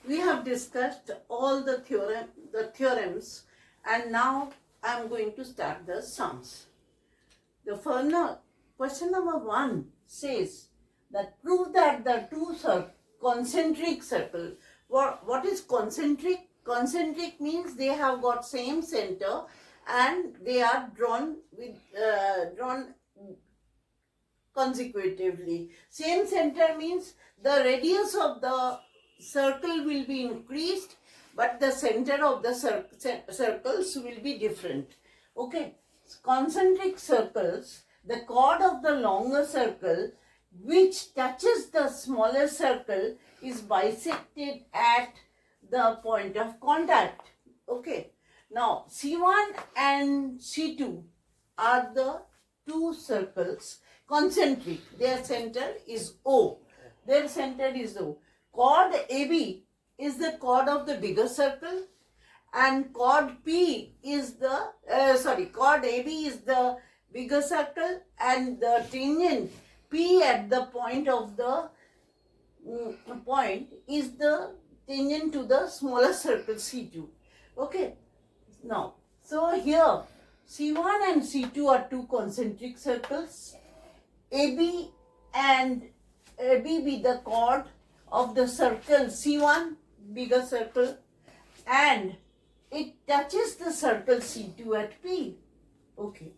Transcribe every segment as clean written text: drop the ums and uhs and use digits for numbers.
we have discussed all the theorems, and now I am going to start the sums. The first question number 1 says that prove that the two concentric circle. What is concentric? Concentric means they have got same center and they are drawn consecutively. Same center means the radius of the circle will be increased, but the center of the circles will be different. Okay, concentric circles, the chord of the longer circle which touches the smaller circle is bisected at the point of contact. Okay, now C1 and C2 are the two circles concentric. Their center is O. Their center is O. Chord AB is the chord of the bigger circle, and chord P is the chord AB is the bigger circle, and the tangent P at the point of the point is the tangent to the smaller circle C2. Okay. Now, so here C1 and C2 are two concentric circles. AB and AB be the chord of the circle C1, bigger circle, and it touches the circle C2 at P. Okay.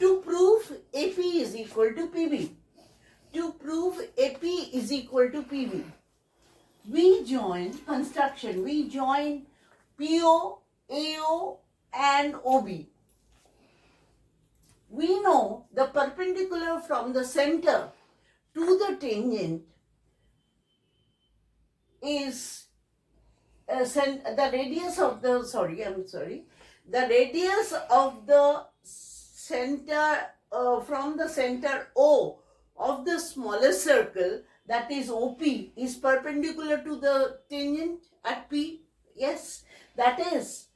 To prove AP is equal to PB, we join construction. We join PO, AO and OB. We know the perpendicular from the center to the tangent is the radius of the center from the center O of the smaller circle, that is OP, is perpendicular to the tangent at P. Yes, that is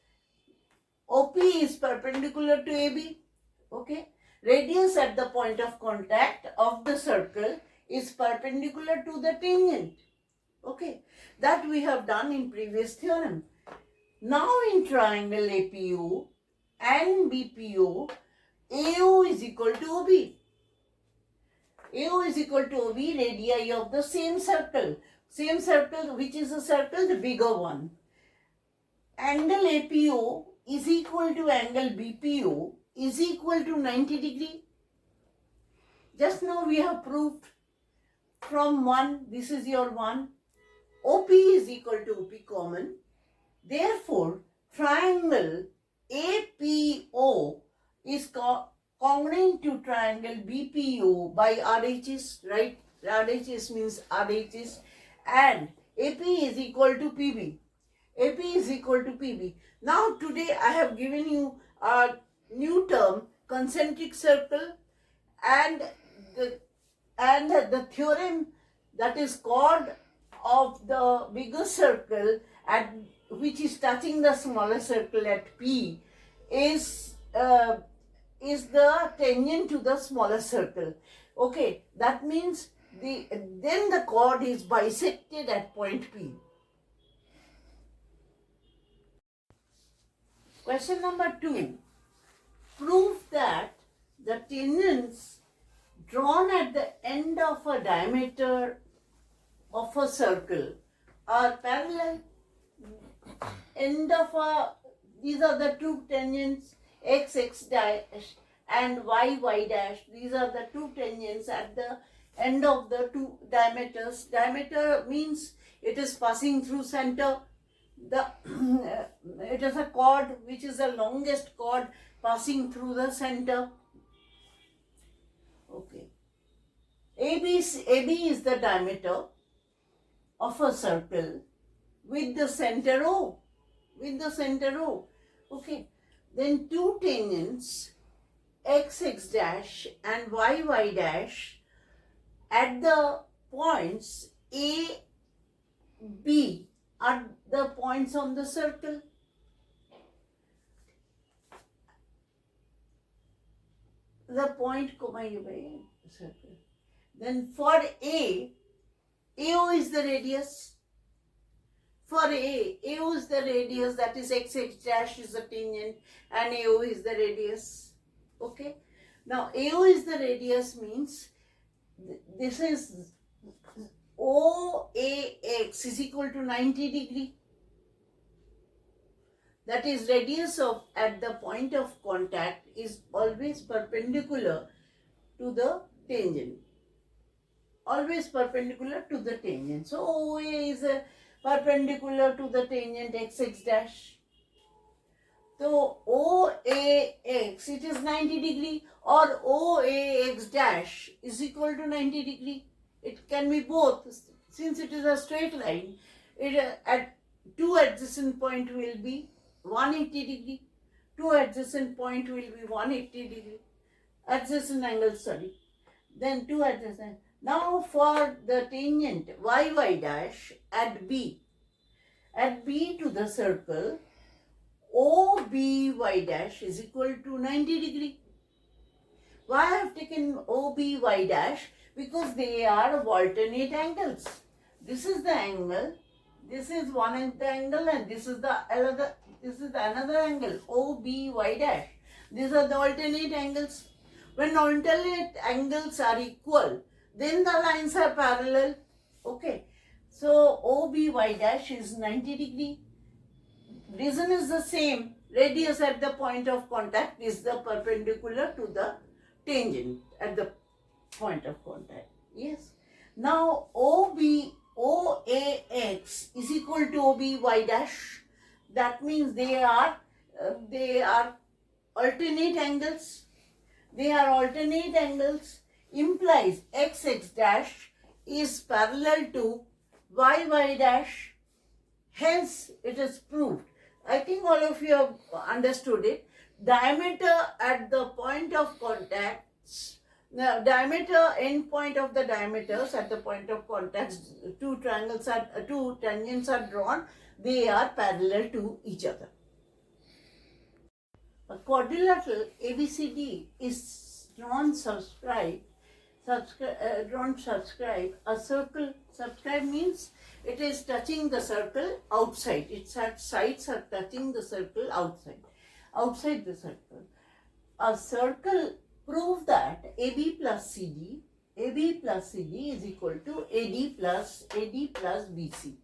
OP is perpendicular to AB. Okay, radius at the point of contact of the circle is perpendicular to the tangent. Okay, that we have done in previous theorem. Now in triangle APO and BPO, AO is equal to OB. AO is equal to OB, radii of the same circle. Same circle, which is a circle, the bigger one. Angle APO is equal to angle BPO is equal to 90 degree. Just now we have proved from 1, this is your 1. OP is equal to OP common. Therefore, triangle APO is congruent to triangle BPO by RHS, right? RHS means RHS, and AP is equal to PB. AP is equal to PB. Now today I have given you a new term, concentric circle, and the theorem that is chord of the bigger circle at which is touching the smaller circle at P is the tangent to the smaller circle. Okay, that means then the chord is bisected at point P. Question number 2. Prove that the tangents drawn at the end of a diameter of a circle are parallel. These are the two tangents, x dash and y dash. These are the two tangents at the end of the two diameters. Diameter means it is passing through center. It is a chord which is the longest chord passing through the center. Okay. AB is the diameter of a circle with the center O. Okay. Then two tangents, x dash and y dash, at the points A, B are the points on the circle. The point circle. Then for A, AO is the radius. For AO is the radius, that is XX dash is the tangent and AO is the radius. Okay. Now AO is the radius means this is OAX is equal to 90 degree. That is radius of at the point of contact is always perpendicular to the tangent. Always perpendicular to the tangent. So OA is perpendicular to the tangent XX dash. So OAX, it is 90 degree, or OAX dash is equal to 90 degree. It can be both. Since it is a straight line, it at two adjacent point will be 180 degree. Two adjacent point will be 180 degree. Adjacent angle, sorry. Then two adjacent. Now for the tangent YY dash at B to the circle, OBY dash is equal to 90 degree. Why I have taken OBY dash? Because they are of alternate angles. This is the angle, this is one angle, and this is the another angle, OBY dash. These are the alternate angles. When alternate angles are equal, then the lines are parallel. Okay. So OBY dash is 90 degree. Reason is the same. Radius at the point of contact is the perpendicular to the tangent at the point of contact. Yes. Now OAX is equal to OBY dash. That means they are alternate angles. They are alternate angles, implies XX dash is parallel to YY dash. Hence, it is proved. I think all of you have understood it. Diameter at the point of contacts, the diameter, end point of the diameters at the point of contacts, two tangents are drawn. They are parallel to each other. A quadrilateral ABCD is drawn subscribe. A circle subscribe means it is touching the circle outside. Its sides are touching the circle outside the circle. A circle prove that AB plus CD is equal to AD plus BC.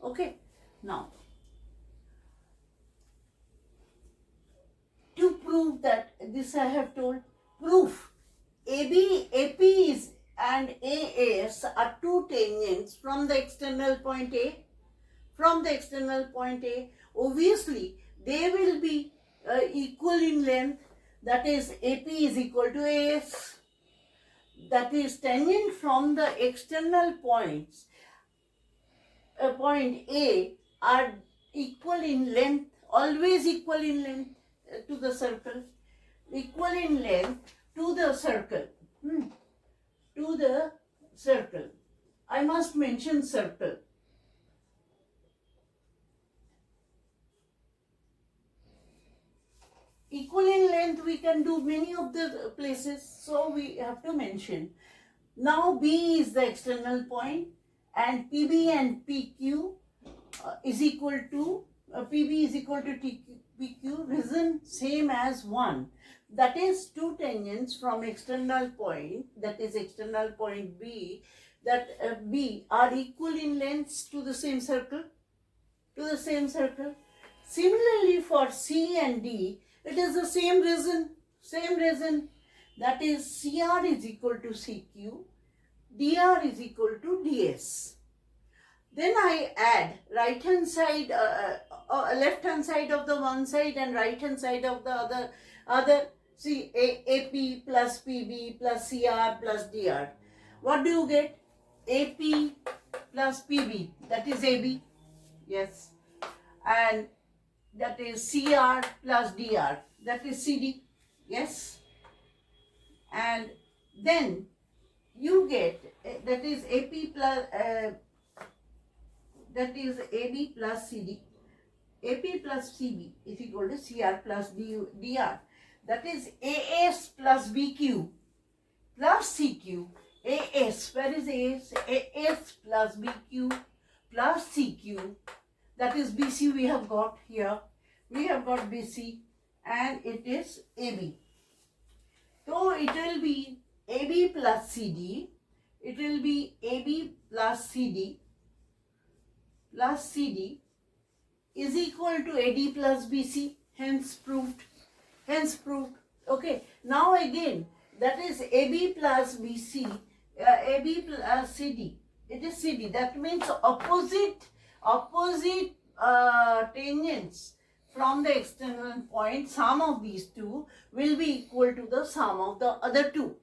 Okay. Now, to prove that, this I have told, proof AP is and AS are two tangents from the external point A. Obviously, they will be equal in length. That is, AP is equal to AS. That is, tangent from the external points, point A, are equal in length, always equal in length to the circle, equal in length to the circle. To the circle. I must mention circle. Equal in length we can do many of the places, so we have to mention. Now B is the external point, and PB and PQ is equal to PB is equal to PQ, reason same as 1. That is, two tangents from external point, that is external point B, that B are equal in lengths to the same circle. Similarly, for C and D, it is the same reason. That is, CR is equal to CQ, DR is equal to DS. Then I add left hand side of the one side and right hand side of the other. See, AP plus PB plus CR plus DR. What do you get? AP plus PB, that is AB. Yes. And that is CR plus DR, that is CD. Yes. And then you get, that is AP plus, that is AB plus CD. AP plus CB is equal to CR plus DR. That is AS plus BQ plus CQ. AS, where is AS? AS plus BQ plus CQ that is BC we have got here. We have got BC and it is AB. So it will be AB plus CD. It will be AB plus CD is equal to AD plus BC. Hence proved. Okay. Now again, that is AB plus BC, AB plus CD. It is CD. That means opposite tangents from the external point. Sum of these two will be equal to the sum of the other two.